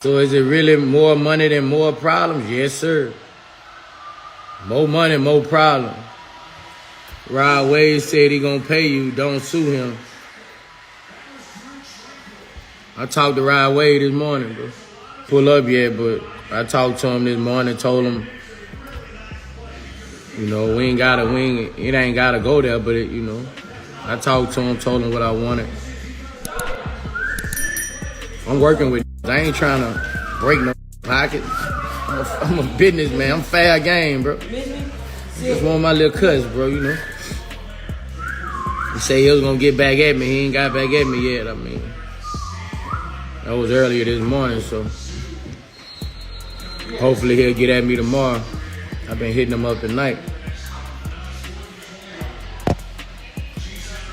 So is it really more money than more problems? Yes, sir. More money, more problems. Rod Wade said he gonna pay you. Don't sue him. I talked to Rod Wade this morning, bro. Pull up yet, but I talked to him this morning. Told him, it ain't gotta go there, but I talked to him, told him what I wanted. I'm working with. I ain't trying to break no pockets. I'm a businessman. I'm fair game, bro. Just want my little cuts, bro. He say he was gonna get back at me. He ain't got back at me yet. That was earlier this morning, so hopefully he'll get at me tomorrow. I've been hitting him up tonight.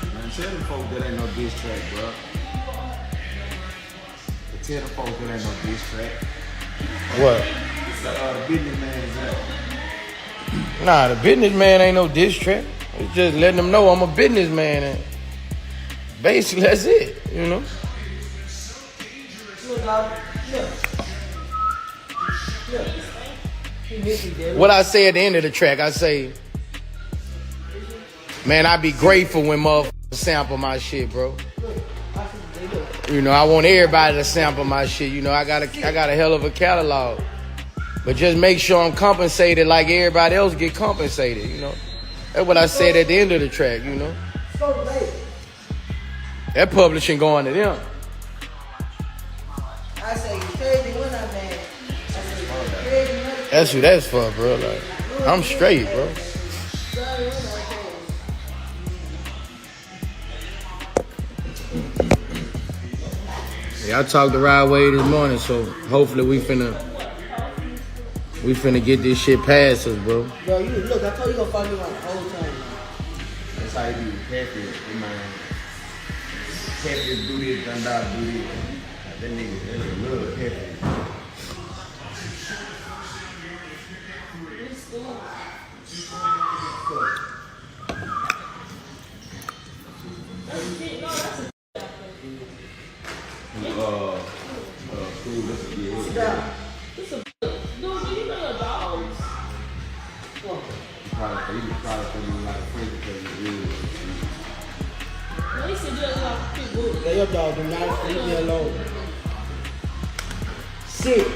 Man, tell them folks that ain't no diss track, bro. Tell them folks that ain't no diss track. What? The businessman is out. Nah, the businessman ain't no diss track. It's just letting them know I'm a businessman, and basically that's it, What I say at the end of the track, I say, man, I be grateful when motherfuckers sample my shit, bro. I want everybody to sample my shit. I got a hell of a catalog. But just make sure I'm compensated like everybody else get compensated, That's what I said at the end of the track, That publishing going to them. I say crazy when I'm mad. That's who that's for, bro. Like, I'm straight, bro. Yeah, I talked to Rod Wade this morning, so hopefully we finna get this shit past us, bro. Bro, look, I told you gonna follow me around the whole time. That's how you do catfish, man. Catfish do this, Dundada do this. That nigga, that's a little catfish. Your dog do not leave me alone. Shit.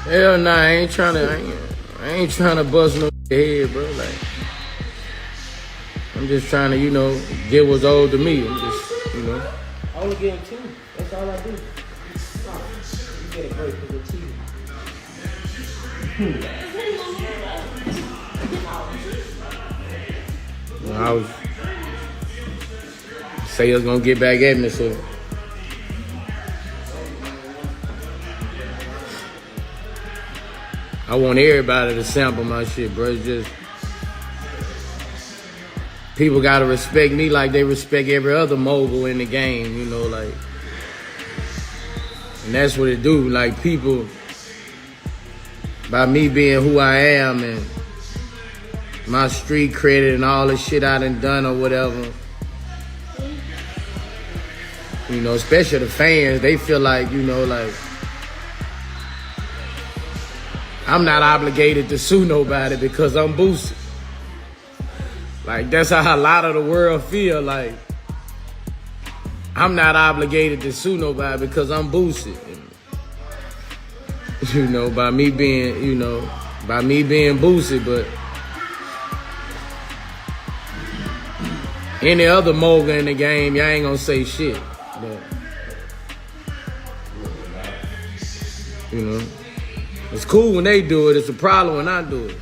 Hell nah, I ain't trying to bust no head, bro. Like, I'm just trying to, get what's owed to me. I'm just, I only give him 2. That's all I do. You get a break for the TV. I was say he was gonna get back at me, so I want everybody to sample my shit, bro. It's just people gotta respect me like they respect every other mogul in the game, and that's what it do. Like, people, by me being who I am and my street credit and all the shit I done or whatever, especially the fans, they feel like, like I'm not obligated to sue nobody because I'm Boosie. Like, that's how a lot of the world feel. Like, I'm not obligated to sue nobody because I'm Boosie. By me being Boosie, but any other mogul in the game, y'all ain't gonna say shit. But, it's cool when they do it. It's a problem when I do it.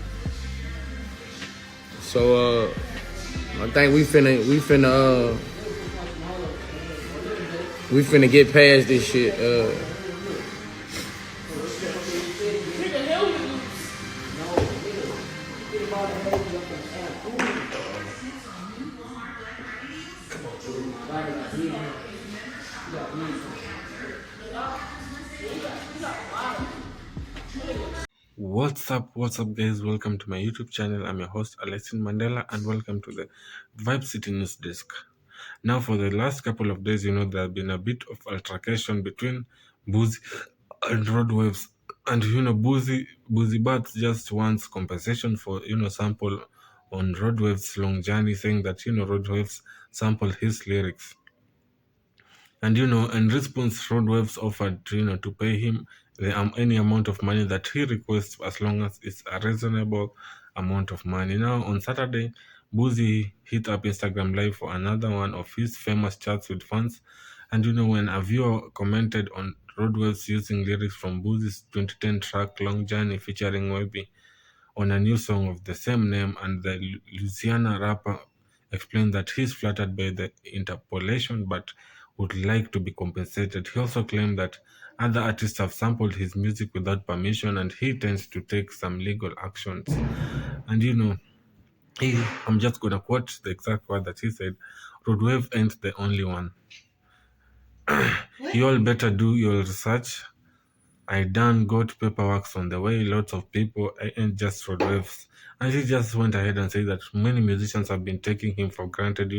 So I think we finna get past this shit. What's up guys, welcome to my YouTube channel. I'm your host Alexin Mandela and welcome to the Vibe City News Desk. Now, for the last couple of days, there have been a bit of altercation between Boosie and road waves. And Boosie Bats just wants compensation for sample on road waves long journey, saying that road waves sampled his lyrics. And in response, road waves offered to pay him any amount of money that he requests, as long as it's a reasonable amount of money. Now on Saturday, Boozy hit up Instagram Live for another one of his famous chats with fans. And when a viewer commented on road waves using lyrics from Boozy's 2010 track Long Journey featuring Webby on a new song of the same name, and the Louisiana rapper explained that he's flattered by the interpolation but would like to be compensated. He also claimed that other artists have sampled his music without permission and he tends to take some legal actions. And I'm just gonna quote the exact word that he said: Roadwave ain't the only one. You all better do your research. I done got paperwork on the way, lots of people, I ain't just road waves. And he just went ahead and said that many musicians have been taking him for granted,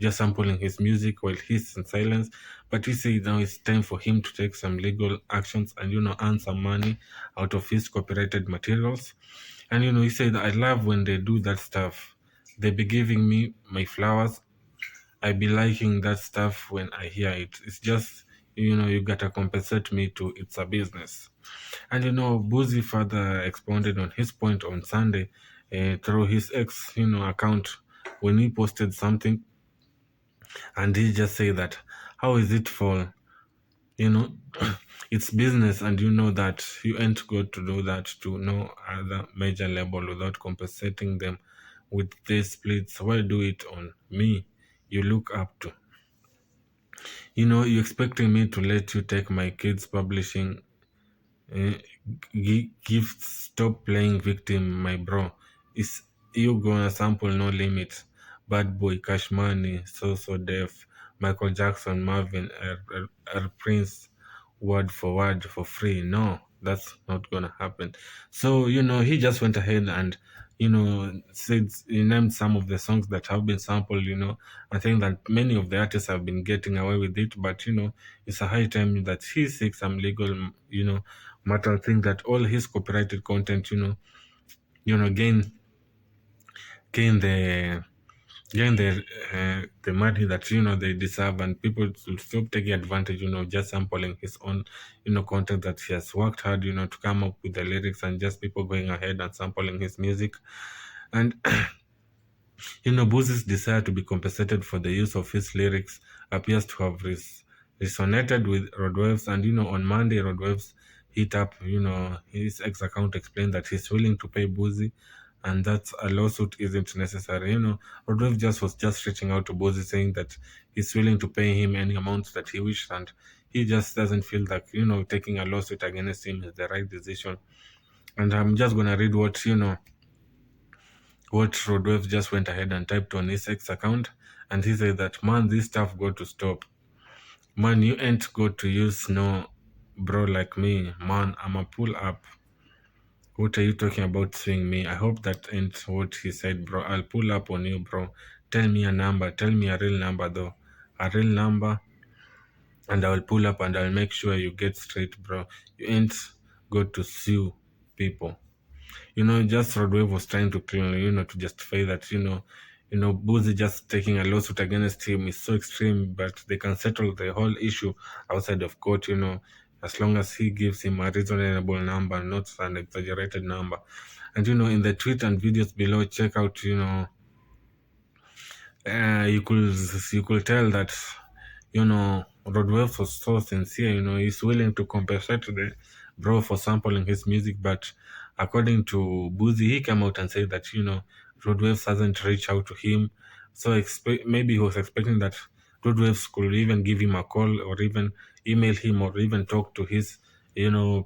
just sampling his music while he's in silence. But he said now it's time for him to take some legal actions and, earn some money out of his copyrighted materials. And, he said, I love when they do that stuff. They be giving me my flowers. I be liking that stuff when I hear it. It's just, you gotta compensate me too. It's a business. And Boozy further expounded on his point on Sunday through his ex, account when he posted something, and he just said that, how is it for, you know, it's business, and you know that you ain't got to do that to no other major label without compensating them with these splits. Why do it on me? You look up to. You expecting me to let you take my kids' publishing gifts? Stop playing victim, my bro. Is you gonna sample no limit? Bad boy, cash money, so deaf. Michael Jackson, Marvin, Prince, word for word for free. No, that's not gonna happen. So he just went ahead and said, he named some of the songs that have been sampled. I think that many of the artists have been getting away with it, but it's a high time that he seeks some legal matter thing, that all his copyrighted content gain the money that they deserve, and people should stop taking advantage just sampling his own content that he has worked hard to come up with the lyrics, and just people going ahead and sampling his music. And Boozie's desire to be compensated for the use of his lyrics appears to have resonated with Roadwaves. And on Monday, Roadwaves hit up his ex account, explained that he's willing to pay Boozy and that a lawsuit isn't necessary. Rodolph just was just reaching out to Boozy, saying that he's willing to pay him any amount that he wishes, and he just doesn't feel that taking a lawsuit against him is the right decision. And I'm just gonna read what Rodolph just went ahead and typed on his ex account, and he said that, man, this stuff got to stop. Man, you ain't got to use no bro like me. Man, I'ma pull up. What are you talking about suing me? I hope that ain't what he said, bro. I'll pull up on you, bro. Tell me a number. Tell me a real number, though. A real number. And I will pull up and I'll make sure you get straight, bro. You ain't got to sue people. Just Rodwave was trying to to justify that, Boozy just taking a lawsuit against him is so extreme, but they can settle the whole issue outside of court, as long as he gives him a reasonable number, not an exaggerated number. And, in the tweet and videos below, check out, you could tell that, Rodwave was so sincere, he's willing to compensate the bro for sampling his music, but according to Boozy, he came out and said that, Roadwaves hasn't reached out to him. So maybe he was expecting that Roadwaves could even give him a call or even email him or even talk to his,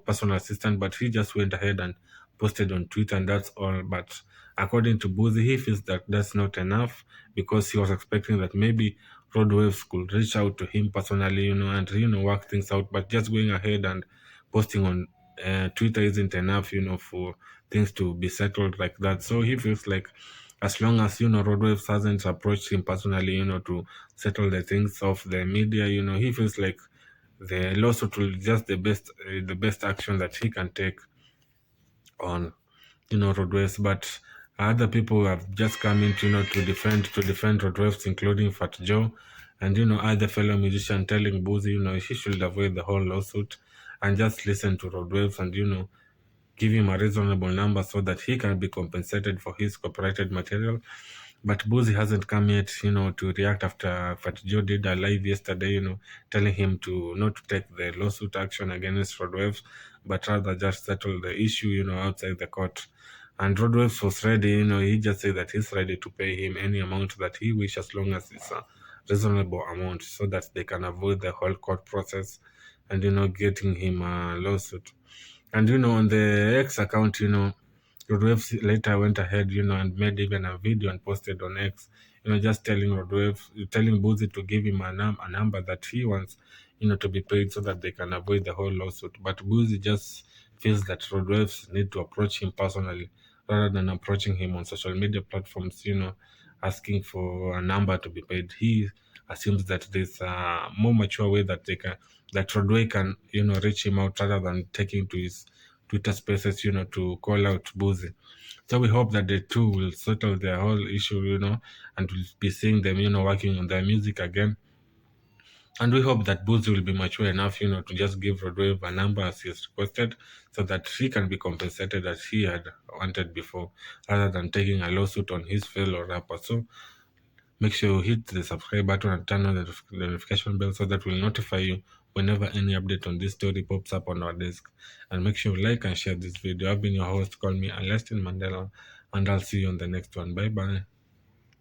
personal assistant, but he just went ahead and posted on Twitter, and that's all. But according to Boozy, he feels that that's not enough, because he was expecting that maybe Roadwaves could reach out to him personally, and work things out. But just going ahead and posting on Twitter isn't enough, for things to be settled like that. So he feels like, as long as Roadwaves hasn't approached him personally, to settle the things of the media, he feels like the lawsuit will just the best action that he can take on roadways. But other people have just come in to defend roadways, including Fat Joe and other fellow musicians, telling Boozy he should avoid the whole lawsuit and just listen to roadwaves and give him a reasonable number so that he can be compensated for his copyrighted material. But Boozy hasn't come yet, to react after Fat Joe did a live yesterday, telling him to not to take the lawsuit action against Roadwaves, but rather just settle the issue, outside the court. And Roadwaves was ready, he just said that he's ready to pay him any amount that he wishes, as long as it's a reasonable amount, so that they can avoid the whole court process and, getting him a lawsuit. And on the X account, Rodwave later went ahead, and made even a video and posted on X, just telling Boozy to give him a number that he wants, to be paid so that they can avoid the whole lawsuit. But Boozy just feels that Rodwaves need to approach him personally rather than approaching him on social media platforms, asking for a number to be paid. He assumes that there's a more mature way that Rodway can, reach him out rather than taking to his Twitter spaces, to call out Boozy. So we hope that the two will settle their whole issue, and we'll be seeing them, working on their music again. And we hope that Boozy will be mature enough, to just give Rodwave a number as he has requested, so that he can be compensated as he had wanted before, rather than taking a lawsuit on his fellow rapper. So make sure you hit the subscribe button and turn on the notification bell so that will notify you whenever any update on this story pops up on our desk. And make sure you like and share this video. I've been your host, call me Alestin Mandela, and I'll see you on the next one. Bye bye.